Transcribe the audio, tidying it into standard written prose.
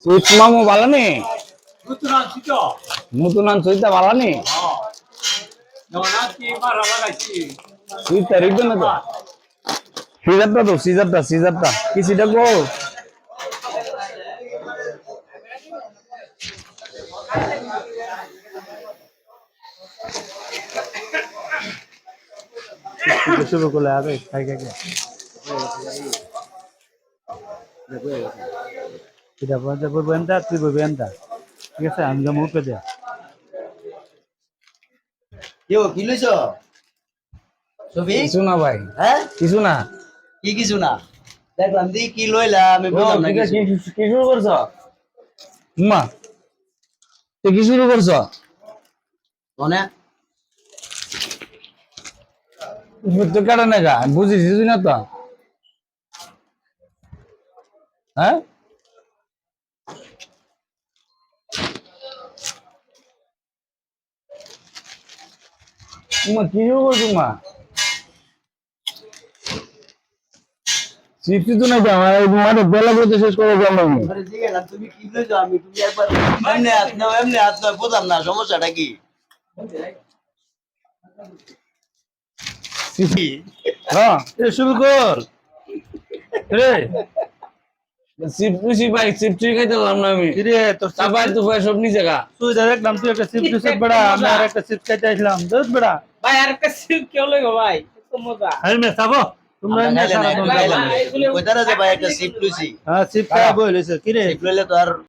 Chips মামু বালানি Nutunan sito. নতুন সইতা বালানি Oh. Nonati maralagai. সইতা রিটো না তো সিজারটা কি সিটা গো শুরু করলে আগে খাই খাই এটা বলতে বলবেন দা তুই বলবেন দা ঠিক আছে আমি যা মুখে দেয়া ইয়ো কি লইছো সফি কিছু না ভাই হ্যাঁ কিছু না কি কিছু না দেখলাম দি কি লইলা আমি বুঝলাম না কিছু কি শুরু করছ মা তুই কি শুরু করছ মানে তো কাটা না গা বুঝিস না তো হ্যাঁ মা কি শুরু করছো মা চিপসি তো না আমার মানে বেলা বলতে শেষ করে গেল আরে জিগেলাম তুমি কি লইছো আমি তুমি একবার এমনি হাত না বুঝলাম না সমস্যাটা কি হ্যাঁ শুরু কর রে চিপসি ভাই চিপসি খাইতে পারলাম না আমি কিরে তোর চাপাই তো ভাই সব নিচে গা তুই দেখলাম তুই একটা চিপ দিছিস বড়া আমি আর একটা চিপ খাইতে আসলাম দোস বড়া ভাই আর একটা সিপ কেউ লইগো ভাই কত মজা আই মে সাবো তোমরা এমনি সারা দিন কইতারা যে ভাই একটা সিপ লইছি হ্যাঁ চিপ খাই বইলেছে কিরে সিপ লইলে তো আর